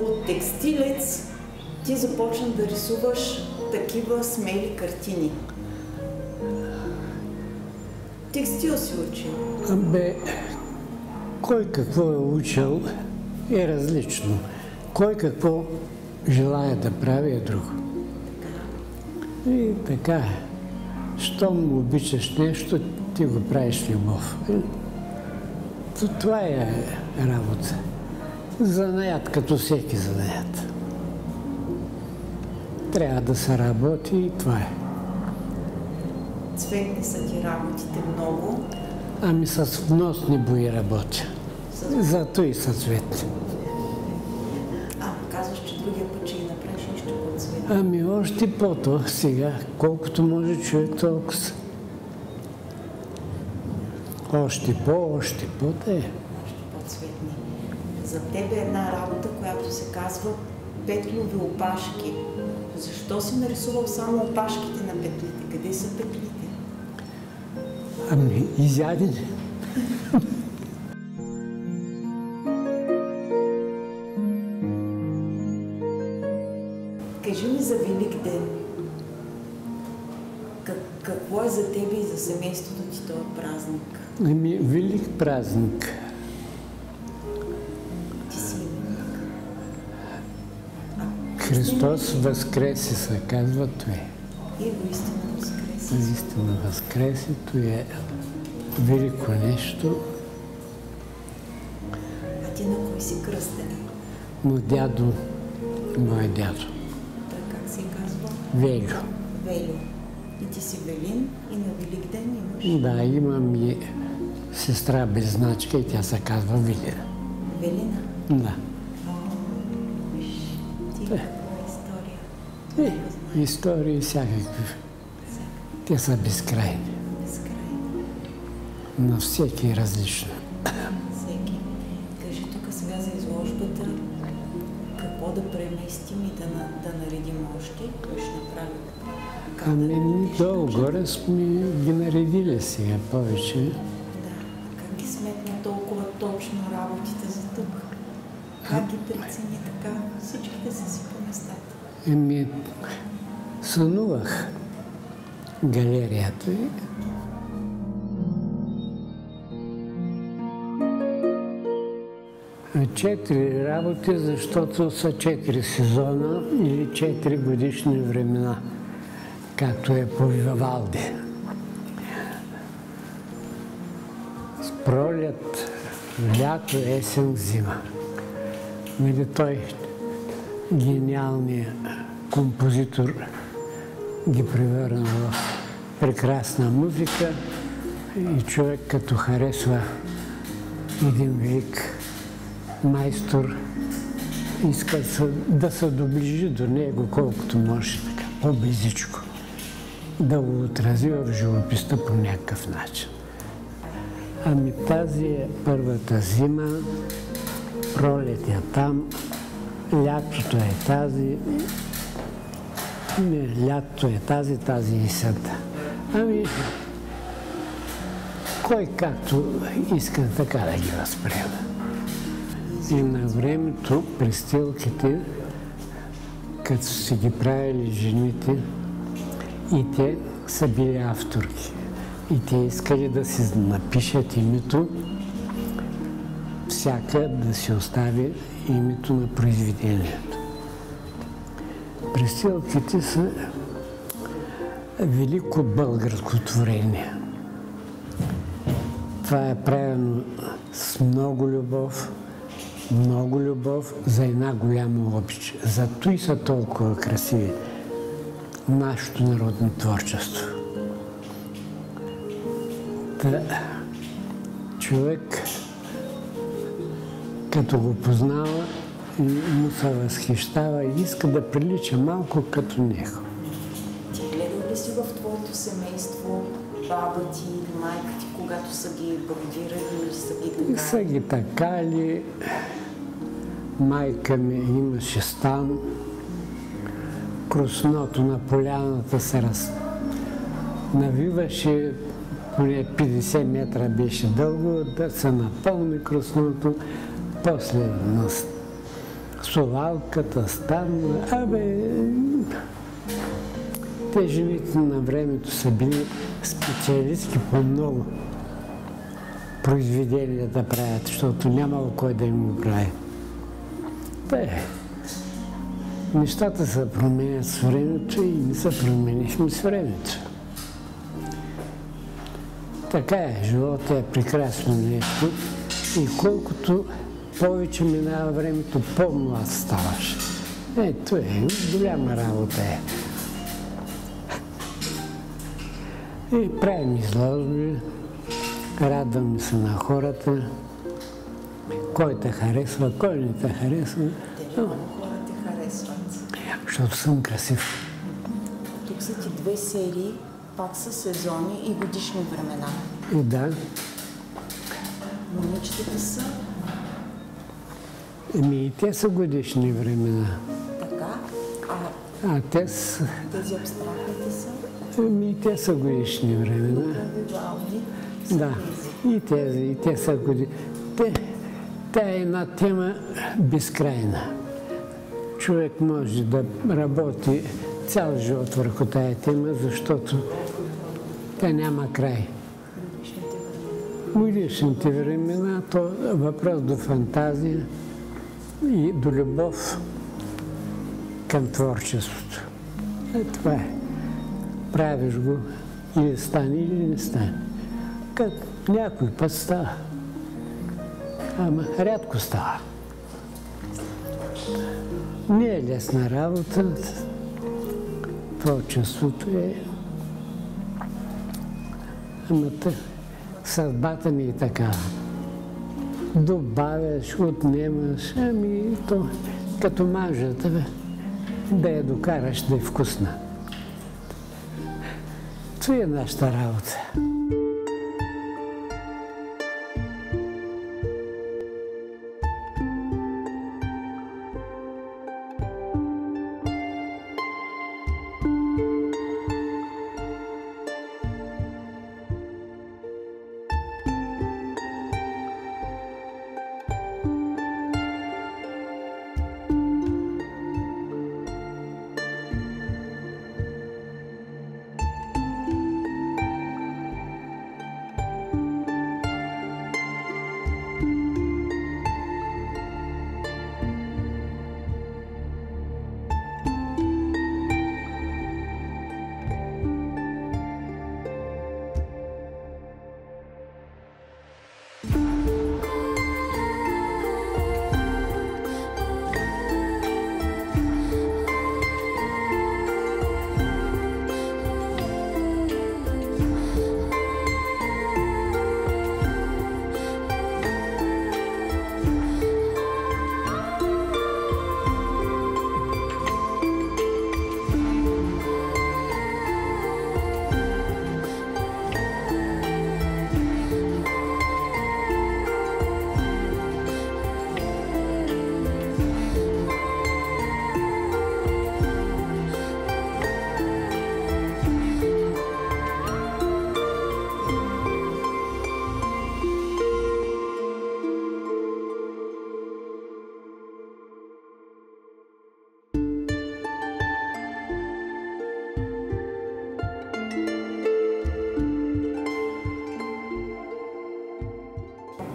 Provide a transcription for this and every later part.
От текстилец ти започна да рисуваш такива смели картини. Текстил си учил? Кой какво е учил е различно. Кой какво желая да прави е друго. И така е. Щом обичаш нещо, ти го правиш любов. Това е работа. Занаят, като всеки занаят. Трябва да се работи и това е. Цветни са ти работите много? С вносни бои работя. Зато и са цветни. Казваш, че другия път ще ги направиш още по-цветни. Още по-то сега. Колкото може човек, толкова. Още по, да е. По-цветни. За тебе е една работа, която се казва петлови опашки. Защо си нарисувал само опашките на петлите? Къде са петлите? Изядени. Кажи ми за Великден. Какво е за тебе и за семейството ти този празник? Велик празник. Христос възкреси се, казва това. И воистина възкреси. Наистина възкреси, това е велико нещо. А ти на кой си кръстен? Мой дядо. Той как се казва? Велю. Велю. И ти си Велин и на Великден имаш? Да, имам и сестра близначка и тя се казва Велина. Велина? Да. Истории всякакви. Те са безкрайни. На всеки е различно. Всеки. Кажи тук сега за изложбата, какво да преместим и да наредим още? Кой ще направи? Долу-горе сме ги наредили сега повече. Да. Как ги сметна толкова точно работите за тук? Как ги прецени така? Всичките са си по местата. Сънувах галерията и четири работи, защото са 4 сезона или 4 годишни времена, както е по Вивалди. С пролет, лято, есен, зима. Той гениалният композитор ги превърна в прекрасна музика и човек като харесва един велик майстор, иска да се доближи до него колкото може, така, по-близичко, да го отрази в живописта по някакъв начин. Тази е първата зима, пролет е там, лятото е тази, лятото е тази есента. Кой както иска така да ги възприема. И на времето престилките, като си ги правили жените, и те са били авторки. И те искали да си напишат името, всяка да си остави името на произведението. Престилките са велико българско творение. Това е правено с много любов за една голяма обич. Зато и са толкова красиви нашето народно творчество. Човек, като го познава, му се възхищава и иска да прилича малко като него. Ти гледал ли си в твоето семейство баба ти или майка ти, когато са ги бродирали или са ги такали? Са ги такали. Майка ми имаше стан. Кросното на поляната се навиваше, поне 50 метра беше дълго, да се напълни кросното, после на совалката, стан. Те жените на времето са били специалистки по много произведения да правят, защото нямало кой да им го прави. Нещата се променят с времето и не се променихме с времето. Така е, животът е прекрасно нещо и колкото повече минава времето, по-млад ставаш. Ето голяма работа е. И правим изложби, радваме се на хората, кой те харесва, кой не те харесва. Много хора те харесват. Защото съм красив. Тук са ти 2 серии, пак са сезони и годишни времена. И да. Момичетата са? И те са годишни времена. Така? Тези абстрактните са? Те са годишни времена. Вивалди? Да. И те са годишни. Тя е една тема безкрайна. Човек може да работи цял живот върху тая тема, защото тя няма край. Годишните времена, то е въпрос до фантазия и до любов към творчеството. Това е. Правиш го или стане, или не стане. Някой път става. Ама рядко става. Не е лесна работа. Творчеството е... Ама съдбата ми е такава. Добавяш, отнемаш, то като мажата, да я докараш да е вкусна. Това е нашата работа.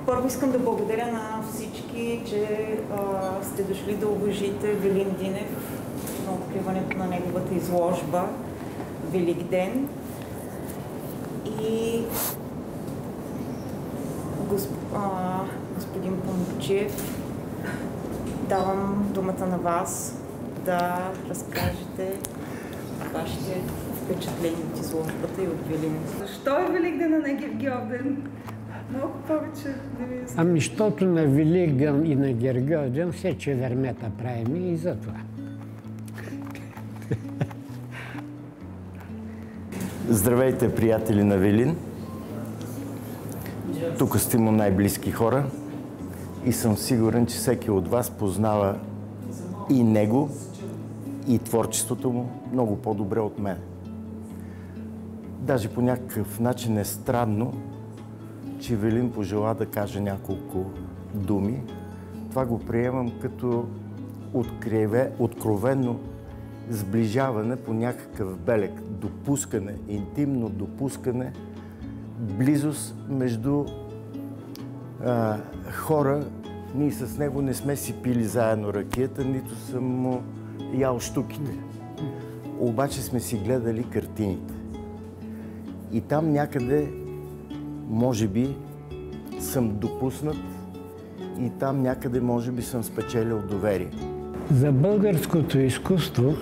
Първо искам да благодаря на всички, че сте дошли да уважите Велин Динев на откриването на неговата изложба Великден. И господин Памукчиев, давам думата на вас да разкажете Каква ще е впечатление от изложбата и от Велин? Защо е Великден, а не Гергьовден? Малко повече да ви ясня. Ами, защото на Великден и на Гергьовден все червемета правим и за това. Здравейте, приятели на Велин! Тук сте му най-близки хора и съм сигурен, че всеки от вас познава и него, и творчеството му много по-добре от мен. Даже по някакъв начин е странно, че Велин пожела да каже няколко думи. Това го приемам като откровенно сближаване по някакъв белег, допускане, интимно допускане, близост между хора. Ние с него не сме си пили заедно ракията, нито съм му ял щуките. Обаче сме си гледали картините. И там някъде, може би, съм допуснат и там някъде, може би, съм спечелил доверие. За българското изкуство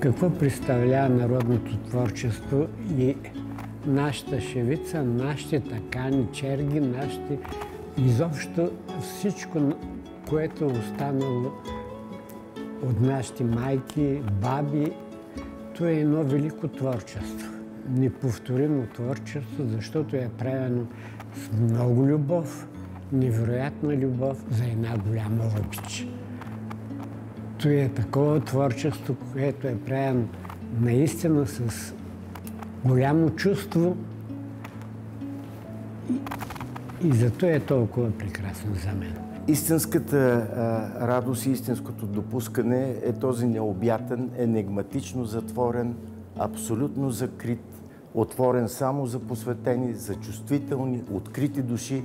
какво представлява народното творчество и нашата шевица, нашите такани, черги, нашите изобщо всичко, което е останало от нашите майки, баби, то е едно велико творчество. Неповторимо творчество, защото е правено с много любов, невероятна любов за една голяма обич. То е такова творчество, което е правено наистина с голямо чувство и зато е толкова прекрасно за мен. Истинската радост и истинското допускане е този необятен, енигматично затворен, абсолютно закрит, отворен само за посветени, за чувствителни, открити души,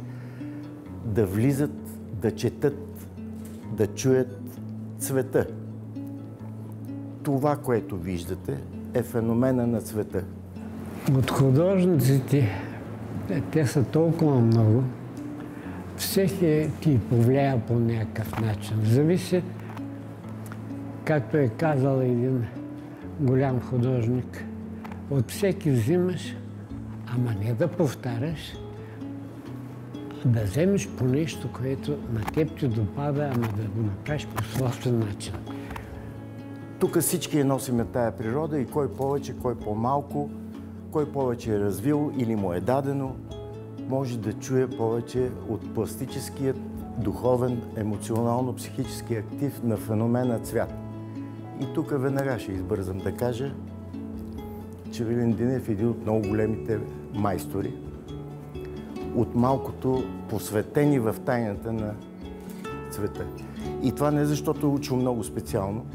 да влизат, да четат, да чуят цвета. Това, което виждате, е феномена на цвета. От художниците, те са толкова много, всеки ти повлия по някакъв начин. Зависи, както е казал един голям художник, от всеки взимаш, ама не да повтаряш, да вземеш по нещо, което на теб ти допада, ама да го направиш по собствен начин. Тук всички носиме тая природа и кой повече, кой по-малко, кой повече е развил или му е дадено, може да чуе повече от пластическият, духовен, емоционално-психически актив на феномена цвят. И тук веднага ще избързам да кажа, че Велин Динев е един от много големите майстори, от малкото посветени в тайната на цвета. И това не защото е учил много специално,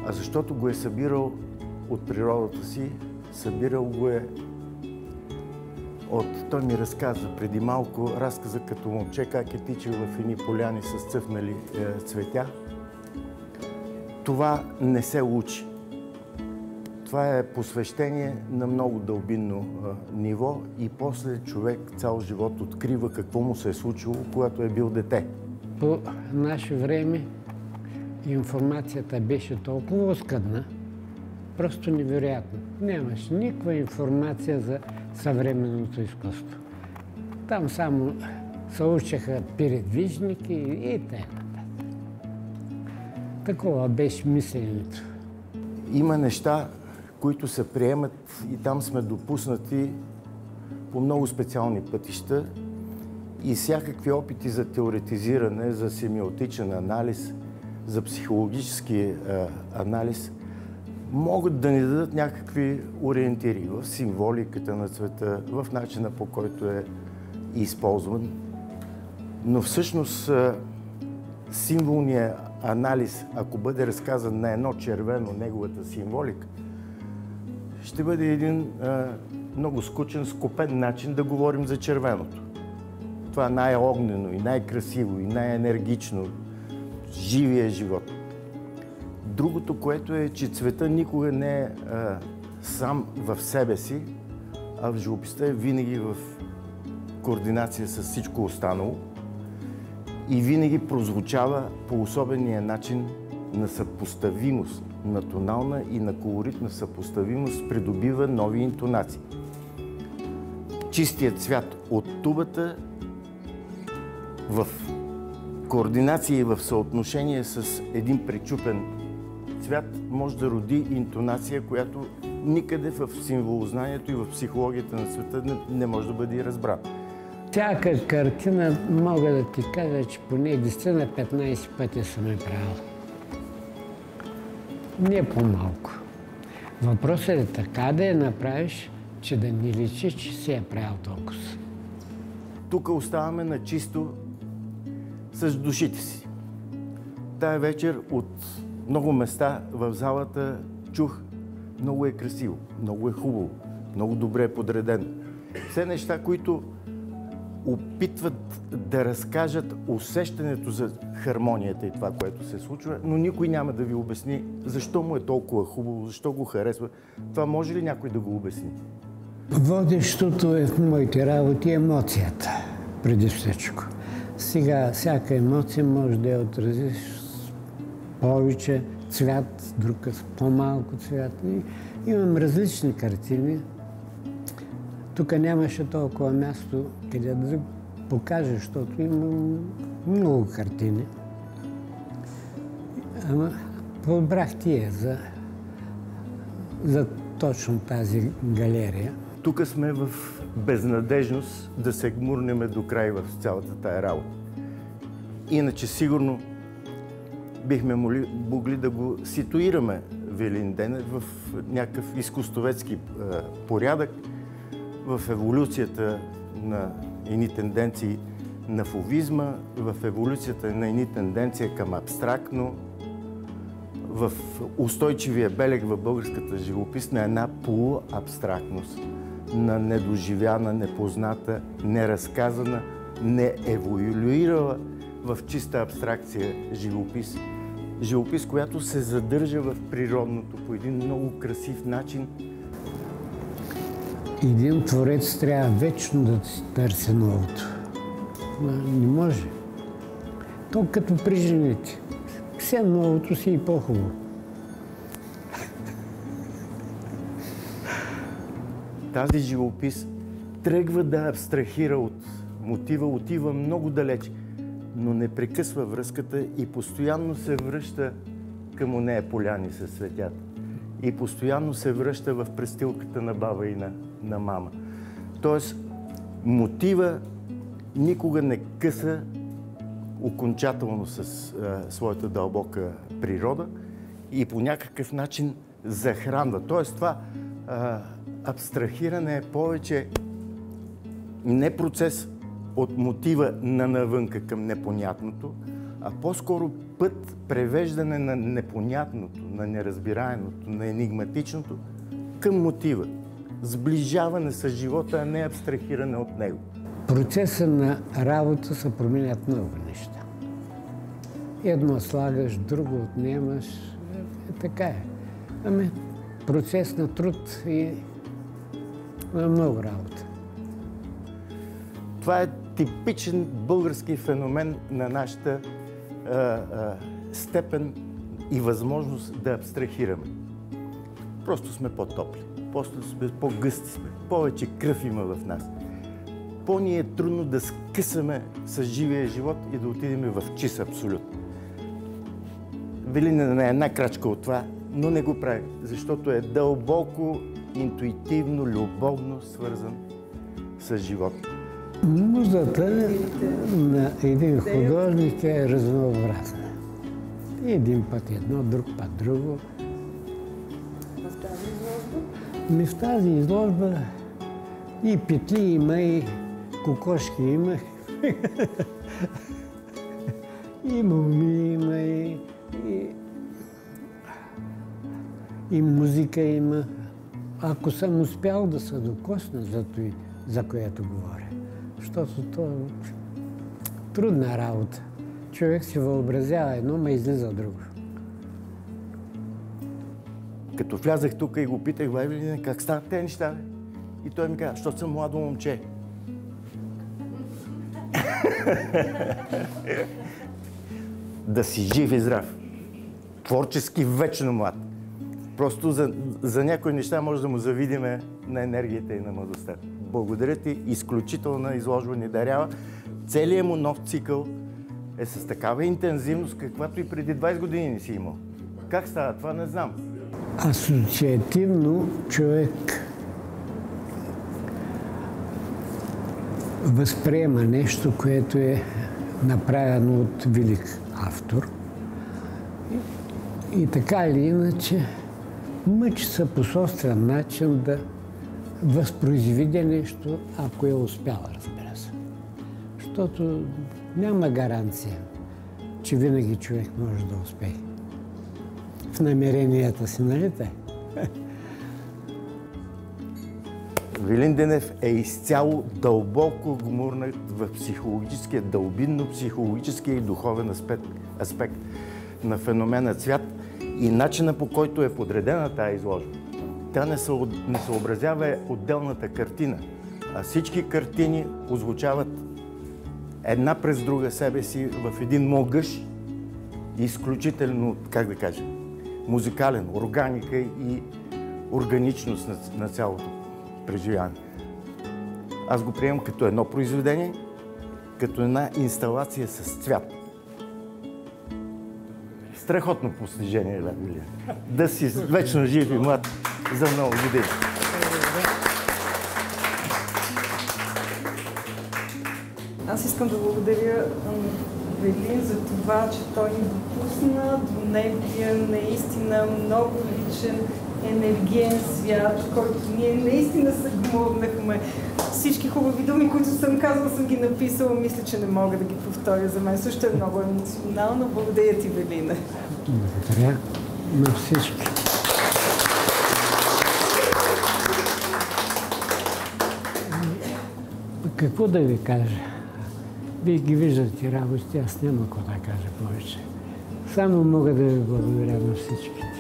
а защото го е събирал от природата си, събирал го е той ми разказа преди малко, разказа като момче как е тичал в едни поляни с цъфнали цветя. Това не се учи. Това е посвещение на много дълбинно ниво и после човек цял живот открива какво му се е случило, когато е бил дете. По наше време информацията беше толкова оскъдна, просто невероятно. Нямаше никаква информация за съвременното изкуство. Там само се учеха передвижники и т.н. Такова беше мисленето. Има неща, които се приемат и там сме допуснати по много специални пътища и всякакви опити за теоретизиране, за семиотичен анализ, за психологически анализ могат да ни дадат някакви ориентири в символиката на цвета, в начина по който е използван. Но всъщност символният анализ, ако бъде разказан на едно червено, неговата символика, ще бъде един много скучен, скопен начин да говорим за червеното. Това е най-огнено и най-красиво и най-енергично, живия живот. Другото, което е, че цвета никога не е сам в себе си, а в живописта е винаги в координация с всичко останало и винаги прозвучава по особения начин на съпоставимост, на тонална и на колоритна съпоставимост придобива нови интонации. Чистият цвят от тубата в координация и в съотношение с един пречупен цвят може да роди интонация, която никъде в символознанието и в психологията на света не може да бъде разбрана. Всяка картина мога да ти кажа, че поне 10 на 15 пъти съм я правил. Не по-малко. Въпросът е така да я направиш, че да не личи, че си я правил толкова. Тук оставаме на чисто с душите си. Тая вечер от много места в залата чух: много е красиво, много е хубаво, много добре е подредено. Все неща, които опитват да разкажат усещането за хармонията и това, което се случва, но никой няма да ви обясни защо му е толкова хубаво, защо го харесва. Това може ли някой да го обясни? Водещото е в моите работи емоцията, преди всичко. Сега всяка емоция може да я отразиш с повече цвят, друга с по-малко цвят. Имам различни картини. Тук нямаше толкова място, къде да покажа, защото имам много картини. Ама подбрах тия за точно тази галерия. Тук сме в безнадежност да се гмурнем до край в цялата тая работа. Иначе сигурно бихме могли да го ситуираме Велинденев в някакъв изкуствоведски порядък, в еволюцията на едни тенденции на фовизма, в еволюцията на едни тенденции към абстрактно, в устойчивия белег в българската живопис на една полуабстрактност, на недоживяна, непозната, неразказана, не еволюирала в чиста абстракция живопис. Живопис, която се задържа в природното по един много красив начин. Един творец трябва вечно да търси новото. Не може. То като при жените. Все новото си и по-хубаво. Тази живопис тръгва да абстрахира от мотива, отива много далеч, но не прекъсва връзката и постоянно се връща към онея поляни със светята. И постоянно се връща в престилката на баба и на мама. Тоест, мотива никога не къса окончателно с своята дълбока природа и по някакъв начин захранва. Тоест, това абстрахиране е повече не процес от мотива на навънка към непонятното, а по-скоро път превеждане на непонятното, на неразбираемото, на енигматичното към мотива. Сближаване с живота, а не абстрахиране от него. Процеса на работа се променят много неща. Едно слагаш, друго отнемаш. Така е. Ами, процес на труд и на много работа. Това е типичен български феномен на нашата степен и възможност да абстрахираме. Просто сме по-топли, просто сме по-гъсти сме, повече кръв има в нас. По-ни е трудно да скъсаме с живия живот и да отидем в чист абсолют. Велин е една крачка от това, но не го прави, защото е дълбоко, интуитивно, любовно свързан с живота. Музата на един художник е разнообразна. Един път едно, друг път друго. В тази изложба? В тази изложба и петли има, и кокошки има, и муми има, и музика има. Ако съм успял да се докосна за което говоря, защото то е трудна работа. Човек си въобразява едно, ма излиза друго. Като влязах тук и го питах: Велин, как стават тези неща, бе? И той ми каза: защото съм младо момче. Да си жив и здрав. творчески вечно млад. Просто за някои неща може да му завидиме на енергията и на младостта. Благодаря ти, изключителна изложба ни дарява. Целият му нов цикъл е с такава интензивност, каквато и преди 20 години не си имал. Как става това, не знам. Асоциативно човек възприема нещо, което е направено от велик автор. И така или иначе мъчи се по собствен начин да възпроизведе нещо, ако е успяла, разбира се. Защото няма гаранция, че винаги човек може да успее. В намеренията си, нали те? Велин Денев е изцяло дълбоко гмурнат в психологическия, дълбинно-психологическия и духовен аспект на феномена цвят и начина, по който е подредена тази изложба. Тя не съобразява отделната картина, а всички картини озвучават една през друга себе си в един могъщ, изключително, как да кажа, музикален, органика и органичност на цялото преживяване. Аз го приемам като едно произведение, като една инсталация с цвят. Страхотно постижение, Вилия. Да си вечно жив и млад за много години. Аз искам да благодаря Велин за това, че той ни допусна до неговия наистина много личен, енергиен свят, който ние наистина се гмурнахме. Всички хубави думи, които съм казала, съм ги написала. Мисля, че не мога да ги повторя. За мен също е много емоционално. Благодаря ти, Велина. Благодаря на всички. Какво да ви кажа? Вие ги виждате работите, аз няма какво да кажа повече. Само мога да ви благодаря на всичките.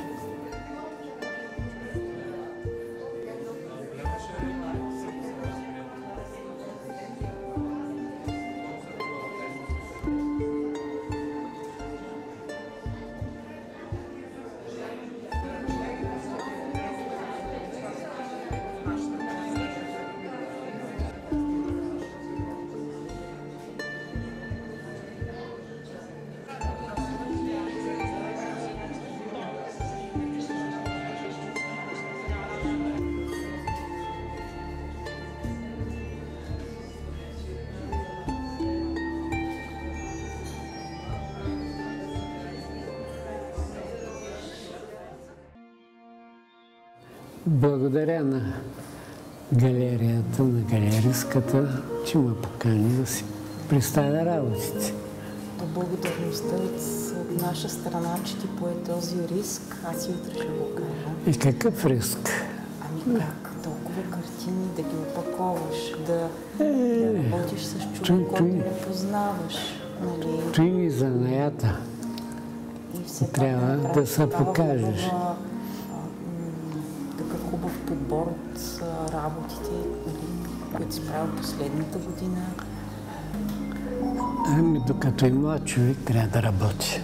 Благодаря на галерията, на галеристката, че ме покани да си представя работите. Благодарността от наша страна, че ти пое този риск, аз и утре ще го кажа. И какъв риск? Ами как? Толкова картини да ги опаковаш, да работиш с човек, който не познаваш. Нали? Той ми занаята. Трябва да се покажеш. Такъв хубав подбор от работите, които си правил последната година. Ами, докато е млад човек, трябва да работи.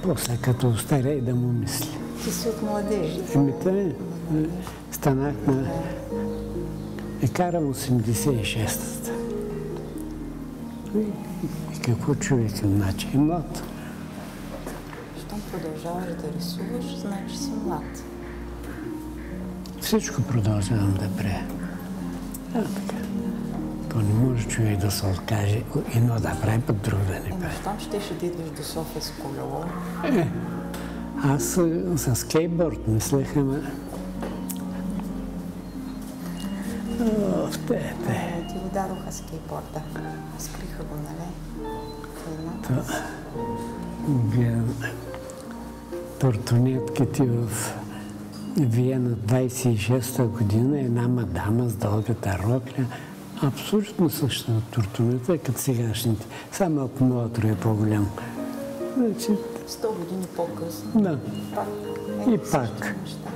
После като остаря и да му мисли. Ти си от младежите. Ами, тъй, станах на... карам 86-та. И какво човек е, значи е млад. Щом продължаваш да рисуваш, значи си млад. Всичко продължавам да правя. Така. То не може човек да се откаже едно да прави, път друго да не прави. Щом щеше да идваш до София с колело? Аз с скейтборд мислех, ама... Ти го дадоха скейтборда. Скриха го, нали? Гледам тортунетките в Виена 26-та година, една мадама с дългата рокля. Абсолютно същата тортунета, като сегашните. Само ако моето е по-голям. Значи... 100 години по-късно. Да. Пак. И пак. Неща.